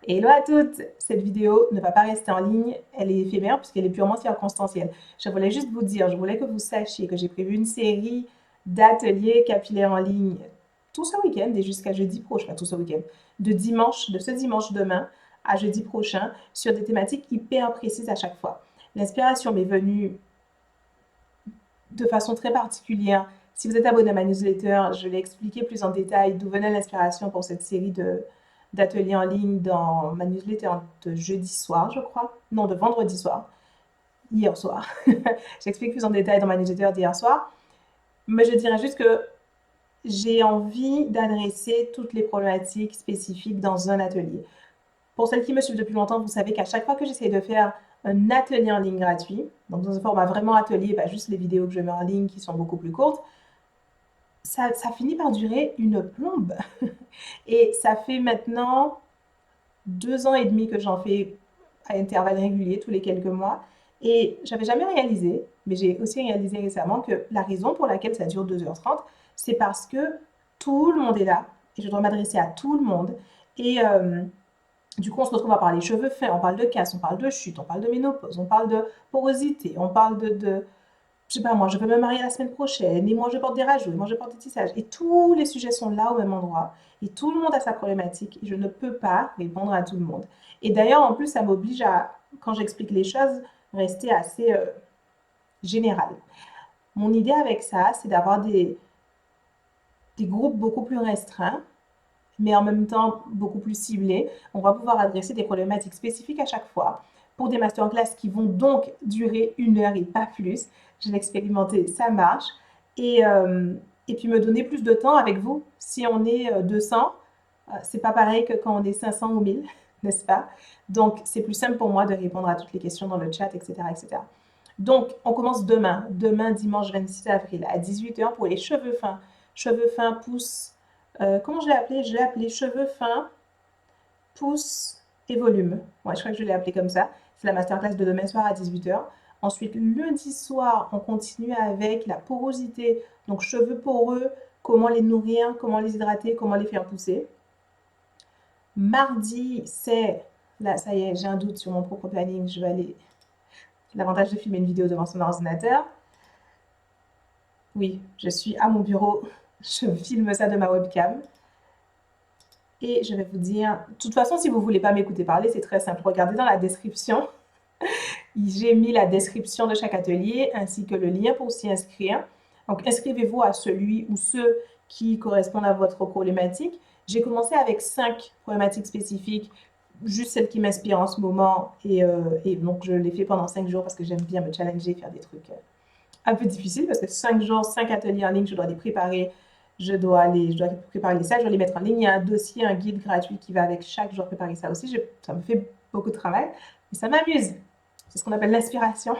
Hello à toutes! Cette vidéo ne va pas rester en ligne, elle est éphémère puisqu'elle est purement circonstancielle. Je voulais juste vous dire, je voulais que vous sachiez que j'ai prévu une série d'ateliers capillaires en ligne tout ce week-end et jusqu'à jeudi prochain, enfin, tout ce week-end, de ce dimanche demain à jeudi prochain, sur des thématiques hyper précises à chaque fois. L'inspiration m'est venue de façon très particulière. Si vous êtes abonné à ma newsletter, je l'ai expliqué plus en détail d'où venait l'inspiration pour cette série d'ateliers en ligne dans ma newsletter de jeudi soir, je crois. Non, de vendredi soir. Hier soir. J'explique plus en détail dans ma newsletter d'hier soir. Mais je dirais juste que j'ai envie d'adresser toutes les problématiques spécifiques dans un atelier. Pour celles qui me suivent depuis longtemps, vous savez qu'à chaque fois que j'essaie de faire un atelier en ligne gratuit, donc dans un format vraiment atelier, pas juste les vidéos que je mets en ligne qui sont beaucoup plus courtes, ça finit par durer une plombe. Et ça fait maintenant 2 ans et demi que j'en fais à intervalles réguliers, tous les quelques mois. Et j'avais jamais réalisé, mais j'ai aussi réalisé récemment que la raison pour laquelle ça dure 2h30, c'est parce que tout le monde est là et je dois m'adresser à tout le monde. Et du coup, on se retrouve à parler cheveux fins, on parle de casse, on parle de chute, on parle de ménopause, on parle de porosité, on parle je sais pas moi, je veux me marier la semaine prochaine, et moi je porte des rajouts, et moi je porte des tissages. Et tous les sujets sont là au même endroit. Et tout le monde a sa problématique. Et je ne peux pas répondre à tout le monde. Et d'ailleurs, en plus, ça m'oblige à, quand j'explique les choses, rester assez générale. Mon idée avec ça, c'est d'avoir des groupes beaucoup plus restreints, mais en même temps beaucoup plus ciblés. On va pouvoir adresser des problématiques spécifiques à chaque fois pour des masterclass qui vont donc durer 1 heure et pas plus. Je l'ai expérimenté, ça marche. Et, euh, et puis me donner plus de temps avec vous. Si on est 200, c'est pas pareil que quand on est 500 ou 1000, n'est-ce pas? Donc c'est plus simple pour moi de répondre à toutes les questions dans le chat, etc., etc. Donc on commence demain dimanche 26 avril à 18h pour les cheveux fins. Cheveux fins, pouces, comment je l'ai appelé? Je l'ai appelé cheveux fins, pouces et volume. Ouais, je crois que je l'ai appelé comme ça. C'est la masterclass de demain soir à 18h. Ensuite, lundi soir, on continue avec la porosité. Donc, cheveux poreux, comment les nourrir, comment les hydrater, comment les faire pousser. Mardi, c'est... Là, ça y est, j'ai un doute sur mon propre planning. Je vais aller... L'avantage de filmer une vidéo devant son ordinateur. Oui, je suis à mon bureau. Je filme ça de ma webcam. Et je vais vous dire, de toute façon, si vous ne voulez pas m'écouter parler, c'est très simple. Regardez dans la description. J'ai mis la description de chaque atelier ainsi que le lien pour s'y inscrire. Donc, inscrivez-vous à celui ou ceux qui correspondent à votre problématique. J'ai commencé avec 5 problématiques spécifiques, juste celles qui m'inspirent en ce moment. Et donc, je les fais pendant 5 jours parce que j'aime bien me challenger, faire des trucs un peu difficiles parce que 5 jours, 5 ateliers en ligne, je dois les préparer. Je dois préparer les salles, je dois les mettre en ligne. Il y a un dossier, un guide gratuit qui va avec chaque. Je dois préparer ça aussi. Ça me fait beaucoup de travail, mais ça m'amuse. C'est ce qu'on appelle l'inspiration.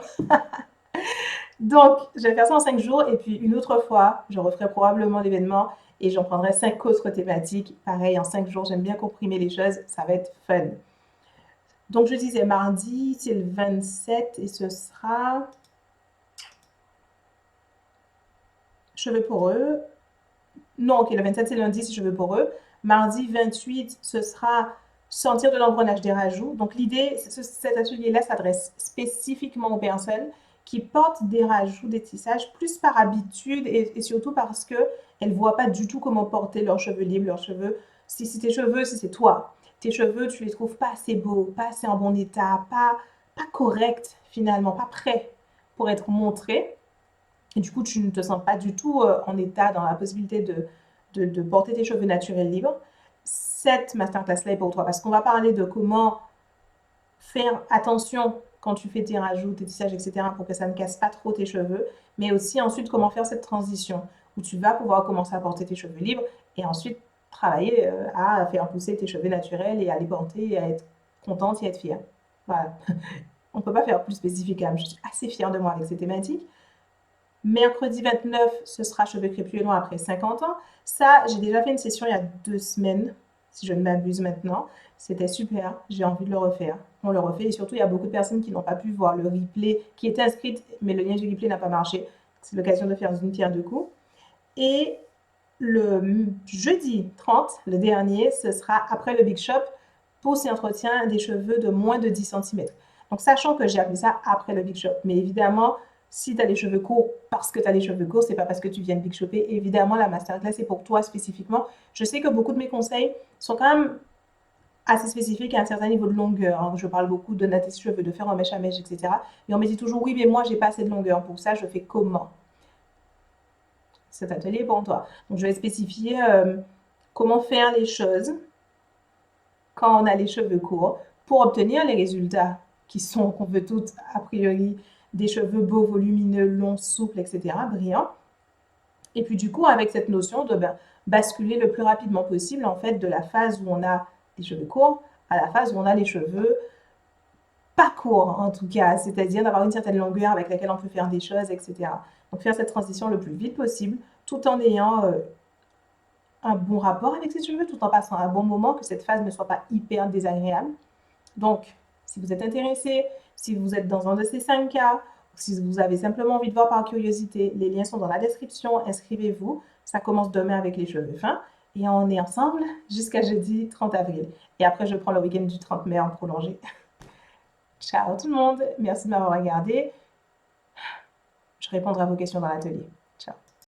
Donc, je vais faire ça en 5 jours et puis une autre fois, je referai probablement l'événement et j'en prendrai 5 autres thématiques. Pareil, en 5 jours, j'aime bien comprimer les choses, ça va être fun. Donc, je disais mardi, c'est le 27 et ce sera cheveux poreux. Non, ok, le 27 c'est lundi, c'est cheveux poreux. Mardi 28, ce sera sortir de l'engrenage des rajouts. Donc l'idée, cet atelier-là s'adresse spécifiquement aux personnes qui portent des rajouts, des tissages, plus par habitude et surtout parce qu'elles ne voient pas du tout comment porter leurs cheveux libres, leurs cheveux. Si tes cheveux, si c'est toi, tes cheveux, tu les trouves pas assez beaux, pas assez en bon état, pas corrects finalement, pas prêts pour être montrés, et du coup, tu ne te sens pas du tout en état, dans la possibilité de porter tes cheveux naturels libres, cette masterclass-là est pour toi. Parce qu'on va parler de comment faire attention quand tu fais tes rajouts, tes tissages, etc., pour que ça ne casse pas trop tes cheveux, mais aussi ensuite comment faire cette transition où tu vas pouvoir commencer à porter tes cheveux libres et ensuite travailler à faire pousser tes cheveux naturels et à les porter et à être contente et être fière. Voilà. On ne peut pas faire plus spécifique quand même. Je suis assez fière de moi avec ces thématiques. Mercredi 29, ce sera cheveux crépus et longs après 50 ans. Ça, j'ai déjà fait une session il y a 2 semaines, si je ne m'abuse maintenant. C'était super, j'ai envie de le refaire. On le refait et surtout, il y a beaucoup de personnes qui n'ont pas pu voir le replay, qui étaient inscrites, mais le lien du replay n'a pas marché. C'est l'occasion de faire une pierre deux coups. Et le jeudi 30, le dernier, ce sera après le Big Shop pour cet entretien des cheveux de moins de 10 cm. Donc, sachant que j'ai appris ça après le Big Shop. Mais évidemment, si tu as les cheveux courts parce que tu as les cheveux courts, c'est pas parce que tu viens de Big Shopper. Évidemment, la masterclass est pour toi spécifiquement. Je sais que beaucoup de mes conseils sont quand même assez spécifiques à un certain niveau de longueur, hein. Je parle beaucoup de natter ses cheveux, de faire un mèche à mèche, etc. Mais on me dit toujours, oui, mais moi, j'ai pas assez de longueur. Pour ça, je fais comment? Cet atelier est pour toi. Donc, je vais spécifier comment faire les choses quand on a les cheveux courts pour obtenir les résultats qui sont, qu'on veut toutes, a priori, des cheveux beaux, volumineux, longs, souples, etc., brillants. Et puis du coup, avec cette notion de basculer le plus rapidement possible, en fait, de la phase où on a les cheveux courts à la phase où on a les cheveux pas courts, en tout cas, c'est-à-dire d'avoir une certaine longueur avec laquelle on peut faire des choses, etc. Donc faire cette transition le plus vite possible, tout en ayant un bon rapport avec ses cheveux, tout en passant un bon moment, que cette phase ne soit pas hyper désagréable. Donc, si vous êtes intéressé, si vous êtes dans un de ces 5 cas, si vous avez simplement envie de voir par curiosité, les liens sont dans la description, inscrivez-vous. Ça commence demain avec les cheveux fins et on est ensemble jusqu'à jeudi 30 avril. Et après, je prends le week-end du 30 mai en prolongé. Ciao tout le monde, merci de m'avoir regardé. Je répondrai à vos questions dans l'atelier.